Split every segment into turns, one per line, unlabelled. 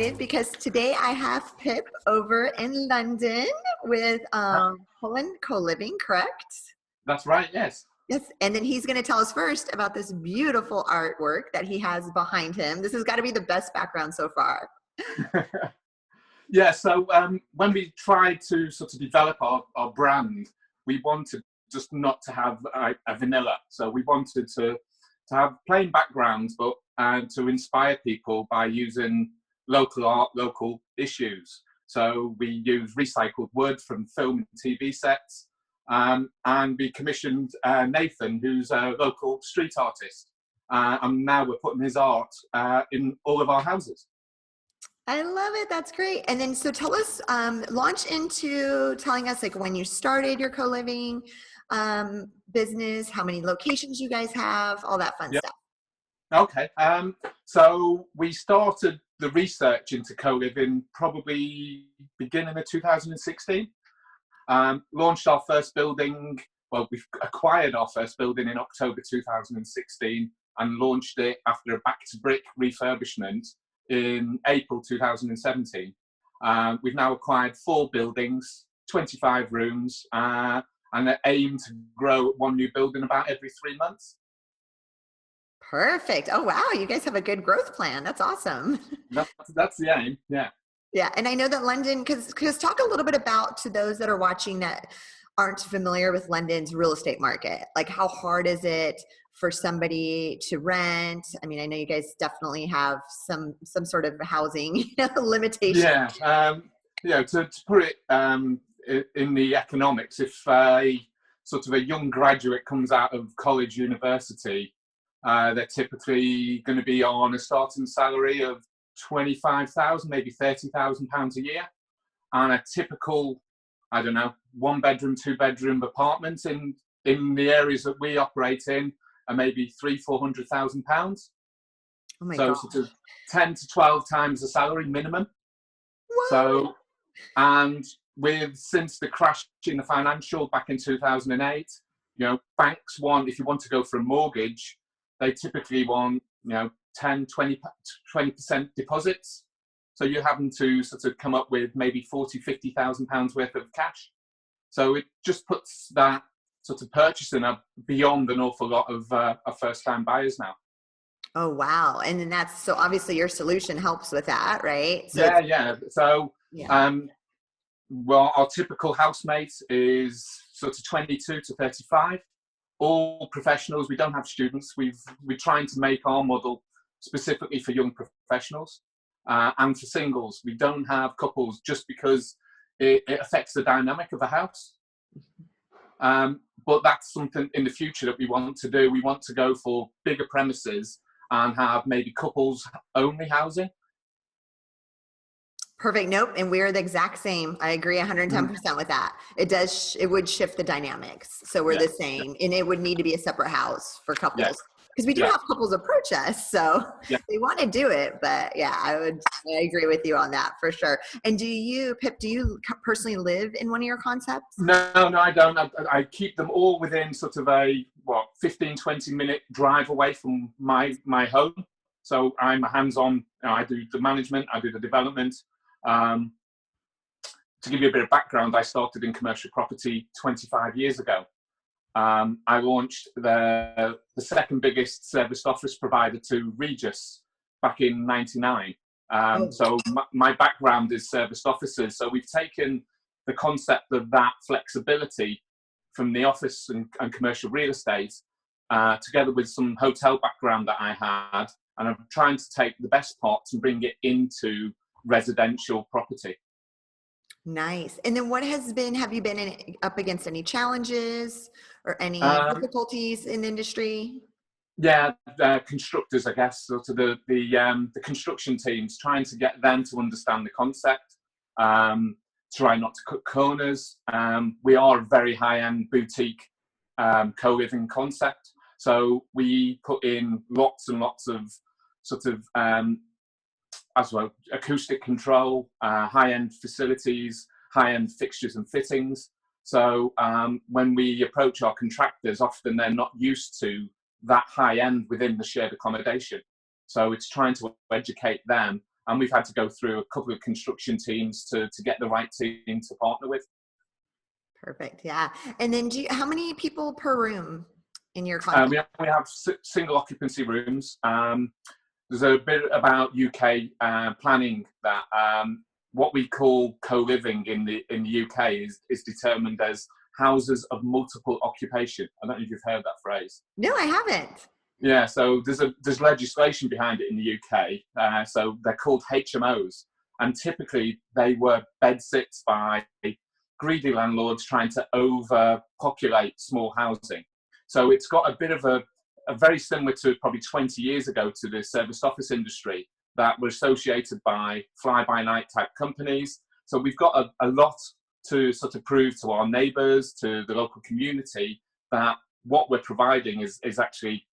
excited because today I have Pip over in London with Pollen Coliving, correct?
That's right, yes.
Yes, and then he's going to tell us first about this beautiful artwork that he has behind him. This has got to be the best background so far.
Yeah, so when we tried to sort of develop our brand, we wanted just not to have a vanilla. So we wanted to have plain backgrounds, but to inspire people by using local art, local issues. So we use recycled wood from film and TV sets, and we commissioned Nathan, who's a local street artist. And now we're putting his art in all of our houses.
I love it. That's great. And then, so tell us, launch into telling us like when you started your co-living business, how many locations you guys have, all that fun stuff.
Okay. So we started the research into co-living probably beginning of 2016. Launched our first building. Well, we've acquired our first building in October 2016 and launched it after a back to brick refurbishment in April 2017. We've now acquired 4 buildings, 25 rooms, and aim to grow one new building about every 3 months.
Perfect. Oh, wow. You guys have a good growth plan. That's awesome.
That's the aim. Yeah.
Yeah. And I know that London, because talk a little bit about, to those that are watching that aren't familiar with London's real estate market, like how hard is it for somebody to rent? I mean, I know you guys definitely have some sort of housing limitation.
Yeah. To put it in the economics, if a sort of a young graduate comes out of college, university, they're typically going to be on a starting salary of 25,000, maybe 30,000 pounds a year, and a typical, I don't know, 1-bedroom, 2-bedroom apartments in the areas that we operate in are maybe 300,000-400,000 pounds.
Oh my
so
God.
Sort of 10 to 12 times the salary minimum.
What?
So, and since the crash in the financial back in 2008, banks want, if you want to go for a mortgage, they typically want 10, 20% deposits. So you're having to sort of come up with maybe 40,000-50,000 pounds worth of cash. So it just puts that sort of purchasing up beyond an awful lot of first-time buyers now.
Oh, wow. And then so obviously your solution helps with that, right? So
yeah. So, well, our typical housemate is sort of 22 to 35, all professionals. We don't have students. We're trying to make our model specifically for young professionals and for singles. We don't have couples just because it affects the dynamic of the house. But that's something in the future that we want to do. We want to go for bigger premises and have maybe couples only housing.
Perfect. Nope. And we're the exact same. I agree 110% with that. It would shift the dynamics. So we're the same. And it would need to be a separate house for couples. Because we do have couples approach us. So they want to do it. But yeah, I agree with you on that for sure. And Pip, do you personally live in one of your concepts?
No, I don't. I keep them all within sort of a 15-20 minute drive away from my home. So I'm hands-on. I do the management, I do the development. To give you a bit of background, I started in commercial property 25 years ago. I launched the second biggest serviced office provider to Regis back in '99. So my background is serviced offices. So we've taken the concept of that flexibility from the office and commercial real estate, together with some hotel background that I had, and I'm trying to take the best parts and bring it into residential property.
Nice. And then have you been up against any challenges or any difficulties in the industry?
Yeah, constructors, I guess. So to the construction teams, trying to get them to understand the concept, try not to cut corners. We are a very high-end boutique co-living concept. So we put in lots and lots of sort of as well, acoustic control, high-end facilities, high-end fixtures and fittings. So when we approach our contractors, often they're not used to that high-end within the shared accommodation. So it's trying to educate them and we've had to go through a couple of construction teams to get the right team to partner with.
Perfect. Yeah. And then how many people per room in your contract?
We have single occupancy rooms. There's a bit about UK planning that what we call co-living in the UK is determined as houses of multiple occupation. I don't know if you've heard that phrase.
No, I haven't.
Yeah, so there's legislation behind it in the UK. So they're called HMOs, and typically they were bedsits by greedy landlords trying to overpopulate small housing. So it's got a bit of a very similar to probably 20 years ago to the serviced office industry that were associated by fly-by-night type companies. So we've got a lot to sort of prove to our neighbours, to the local community, that what we're providing is actually,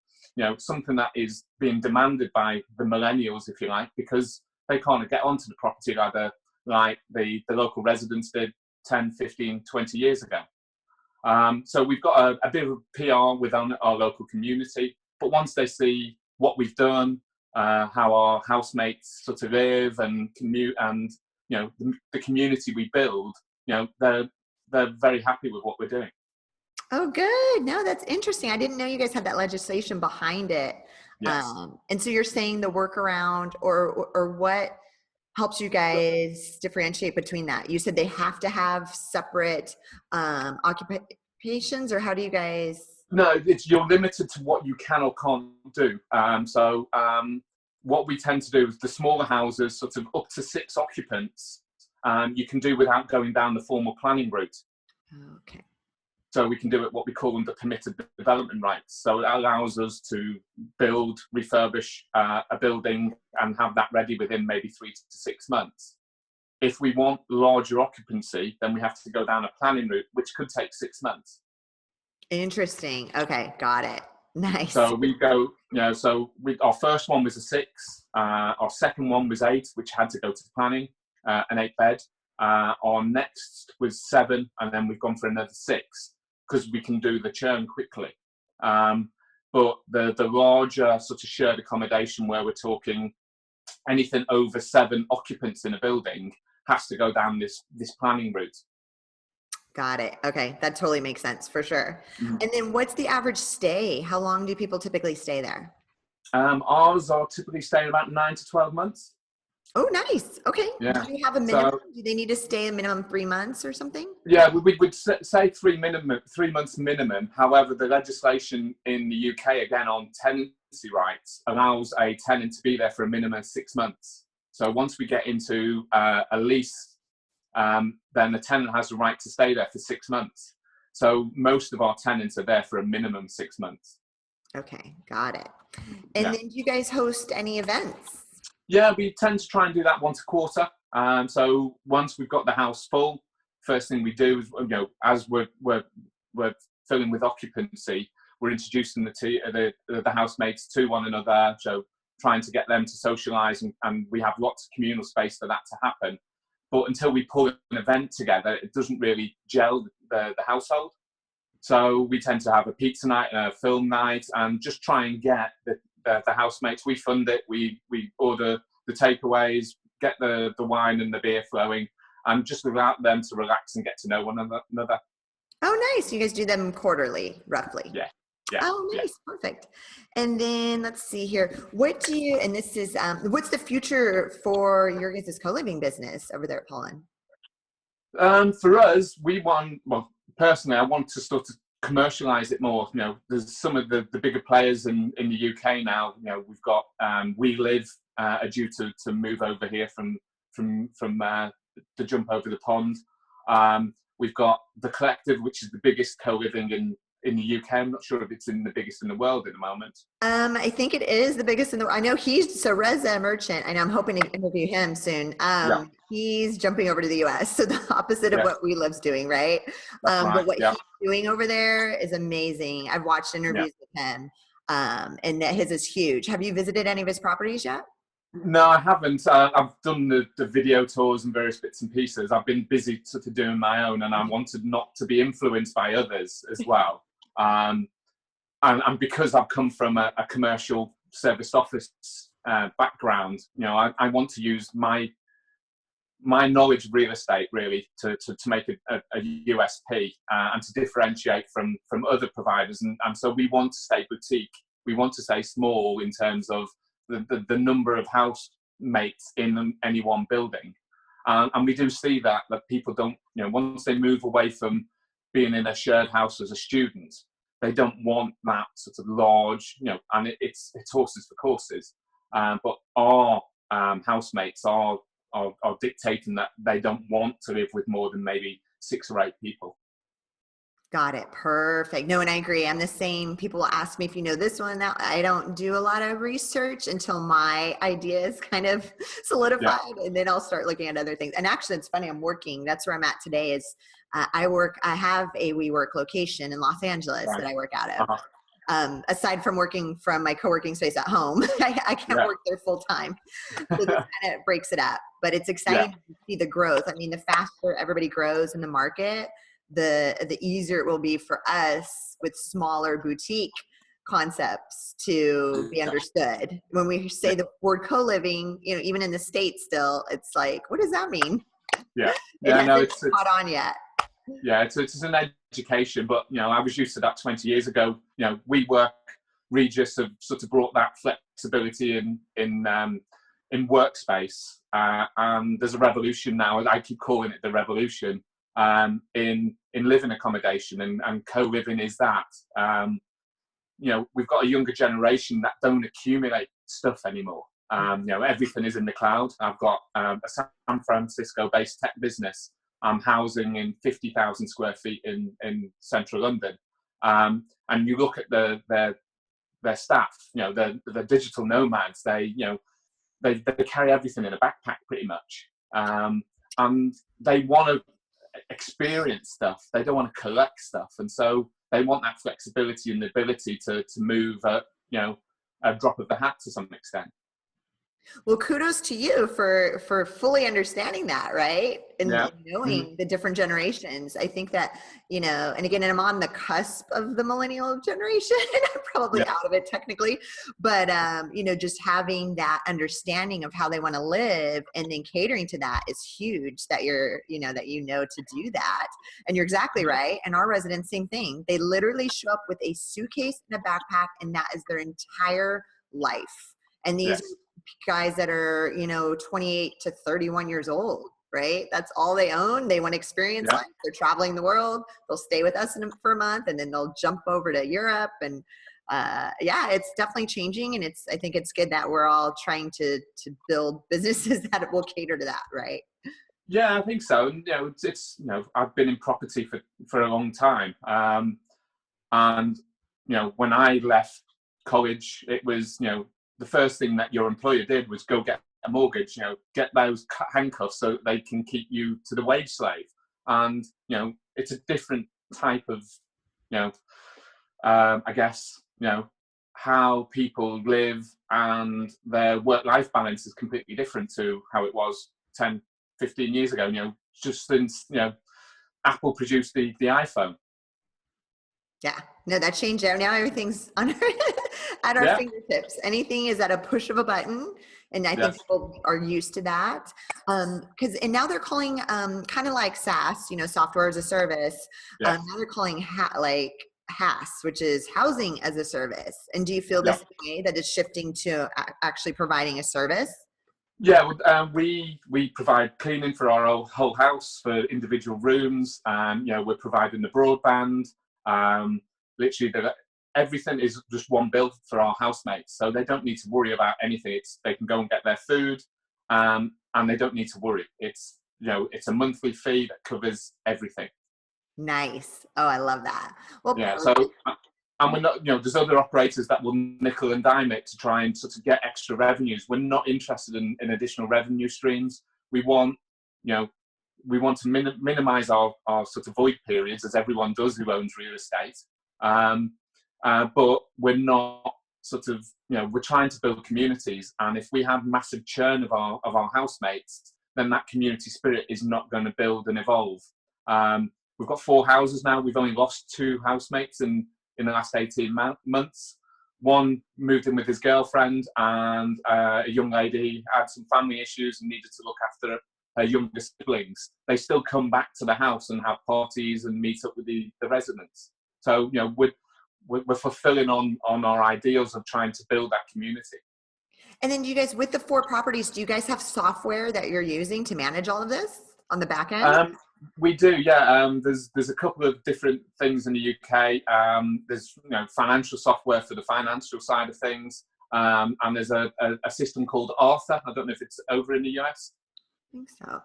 something that is being demanded by the millennials, if you like, because they can't get onto the property ladder like the local residents did 10, 15, 20 years ago. So we've got a bit of PR within our local community, but once they see what we've done, how our housemates sort of live and commute, and the community we build, they're very happy with what we're doing.
Oh, good. No, that's interesting. I didn't know you guys had that legislation behind it.
Yes.
And so you're saying the workaround or what helps you guys differentiate between that? You said they have to have separate occupations, or how do you guys?
No, you're limited to what you can or can't do. What we tend to do is the smaller houses, sort of up to 6 occupants, you can do without going down the formal planning route.
Okay.
So we can do it what we call under permitted development rights. So it allows us to build, refurbish a building and have that ready within maybe 3 to 6 months. If we want larger occupancy, then we have to go down a planning route, which could take 6 months.
Interesting. Okay, got it. Nice.
So we go, our first one was a 6. Our second one was 8, which had to go to planning, an 8-bed. Our next was 7, and then we've gone for another 6 because we can do the churn quickly. But the larger sort of shared accommodation, where we're talking anything over 7 occupants in a building, has to go down this planning route.
Got it. Okay, that totally makes sense for sure.
Mm-hmm.
And then what's the average stay? How long do people typically stay there?
Ours are typically staying about 9 to 12 months.
Oh, nice. Okay.
Yeah.
Do you have a minimum? Do they need to stay a minimum 3 months or something?
Yeah, we would say 3 months minimum. However, the legislation in the UK, again, on tenancy rights, allows a tenant to be there for a minimum of 6 months. So once we get into a lease, then the tenant has the right to stay there for 6 months. So most of our tenants are there for a minimum 6 months.
Okay, got it. And then do you guys host any events?
Yeah, we tend to try and do that once a quarter. So once we've got the house full, first thing we do is, as we're filling with occupancy, we're introducing the housemates to one another, so trying to get them to socialise, and we have lots of communal space for that to happen. But until we pull an event together, it doesn't really gel the household. So we tend to have a pizza night and a film night, and just try and get the housemates. We fund it. We order the takeaways, get the wine and the beer flowing, and just allow them to relax and get to know one another.
Oh, nice. You guys do them quarterly, roughly.
Yeah.
Oh, nice. Yeah. Perfect. And then let's see here. What's the future for your guys' co-living business over there at Pollen?
For us, personally, I want to sort of commercialize it more. There's some of the bigger players in the UK now. We've got We Live are due to move over here from the jump over the pond. We've got The Collective, which is the biggest co-living in the UK. I'm not sure if it's the biggest in the world at the moment.
I think it is the biggest in the world. I know Reza Merchant, and I'm hoping to interview him soon. He's jumping over to the US, so the opposite of what We Live's doing, right? But what he's doing over there is amazing. I've watched interviews with him, and his is huge. Have you visited any of his properties yet?
No, I haven't. I've done the video tours and various bits and pieces. I've been busy sort of doing my own, and I wanted not to be influenced by others as well. And because I've come from a commercial serviced office background, I want to use my knowledge of real estate really to make a USP and to differentiate from other providers. And so we want to stay boutique. We want to stay small in terms of the number of housemates in any one building. And we do see that people don't, once they move away from being in a shared house as a student, they don't want that sort of large, and it's horses for courses. But our housemates are dictating that they don't want to live with more than maybe 6 or 8 people.
Got it. Perfect. No, and I agree. I'm the same. People ask me if you know this one. Now, I don't do a lot of research until my idea is kind of solidified, and then I'll start looking at other things. And actually, it's funny. That's where I'm at today. Is I have a WeWork location in Los Angeles that I work out of. Aside from working from my co-working space at home, I can't work there full time. So this kind of breaks it up. But it's exciting to see the growth. I mean, the faster everybody grows in the market, the easier it will be for us with smaller boutique concepts to be understood. When we say the word co-living, even in the States still, it's like, what does that mean? It's caught on yet.
Yeah, it's an education, but I was used to that 20 years ago. WeWork, Regis have sort of brought that flexibility in workspace, and there's a revolution now. I keep calling it the revolution in living accommodation, and co-living is that. We've got a younger generation that don't accumulate stuff anymore. Everything is in the cloud. I've got a San Francisco-based tech business. I'm housing in 50,000 square feet in central London. And you look at their staff, the digital nomads, they carry everything in a backpack pretty much. And they want to experience stuff. They don't want to collect stuff. And so they want that flexibility and the ability to move at, a drop of the hat to some extent.
Well, kudos to you for fully understanding that, right? And knowing the different generations. I think that, and again, I'm on the cusp of the millennial generation. I'm probably out of it technically, but, just having that understanding of how they want to live and then catering to that is huge, that to do that. And you're exactly right. And our residents, same thing. They literally show up with a suitcase and a backpack, and that is their entire life. And these guys that are 28 to 31 years old, right? That's all they own. They want to experience life. They're traveling the world. They'll stay with us for a month, and then they'll jump over to Europe. And it's definitely changing. And I think it's good that we're all trying to build businesses that will cater to that, right?
Yeah, I think so. And it's I've been in property for a long time, and when I left college, it was the first thing that your employer did was go get a mortgage, get those handcuffs so that they can keep you to the wage slave. And, it's a different type of, I guess, how people live, and their work-life balance is completely different to how it was 10, 15 years ago, just since, Apple produced the iPhone.
Yeah, no, that changed. Now everything's at our fingertips. Anything is at a push of a button. And I think people are used to that. And now they're calling kind of like SaaS, software as a service. Now they're calling HaaS, which is housing as a service. And do you feel this way, that it's shifting to actually providing a service?
Yeah, we provide cleaning for our whole house, for individual rooms. We're providing the broadband. Literally, everything is just one bill for our housemates, so they don't need to worry about anything. They can go and get their food, and they don't need to worry. It's a monthly fee that covers everything.
Nice. Oh, I love that. Well,
so and we're not, there's other operators that will nickel and dime it to try and sort of get extra revenues. We're not interested in additional revenue streams. We want to minimize our sort of void periods, as everyone does who owns real estate. But we're not sort of, we're trying to build communities. And if we have massive churn of our housemates, then that community spirit is not going to build and evolve. We've got 4 houses now. We've only lost 2 housemates in the last 18 months. one moved in with his girlfriend, and a young lady had some family issues and needed to look after her younger siblings. They still come back to the house and have parties and meet up with the residents. So, you know, we're fulfilling on our ideals of trying to build that community.
And then do you guys, with the 4 properties, do you guys have software that you're using to manage all of this on the back end?
We do, yeah. There's a couple of different things in the UK. There's, you know, financial software for the financial side of things, and there's a system called Arthur. I don't know if it's over in the US.
I think so.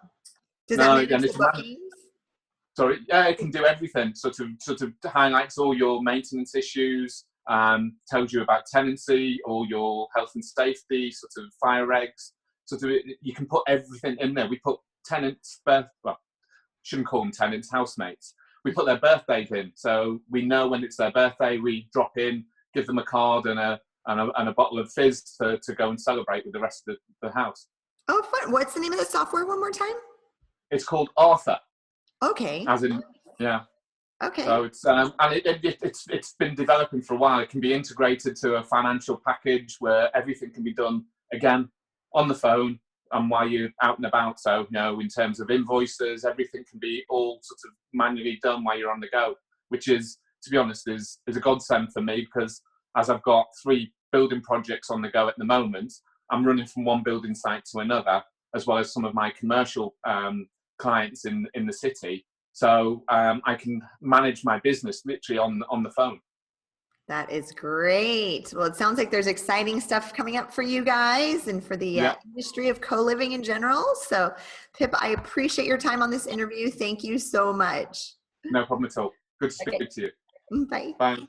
Does that manage the bookings?
Sorry, yeah, it can do everything. Sort of highlights all your maintenance issues, tells you about tenancy, all your health and safety, sort of fire regs. You can put everything in there. We put tenants' shouldn't call them tenants, housemates. We put their birthdays in, so we know when it's their birthday. We drop in, give them a card and a bottle of fizz to go and celebrate with the rest of the house.
Oh, fun! What's the name of the software one more time?
It's called Arthur.
Okay.
As in, yeah.
Okay.
So it's and it's been developing for a while. It can be integrated to a financial package where everything can be done again on the phone and while you're out and about. So, you know, in terms of invoices, everything can be all sort of manually done while you're on the go, which is, to be honest, is a godsend for me, because as I've got 3 building projects on the go at the moment, I'm running from one building site to another, as well as some of my commercial clients in the city. So I can manage my business literally on the phone.
That is great. Well, it sounds like there's exciting stuff coming up for you guys and for the industry of co-living in general. So, Pip, I appreciate your time on this interview. Thank you so much.
No problem at all. Good to speak to you.
Bye.
Bye.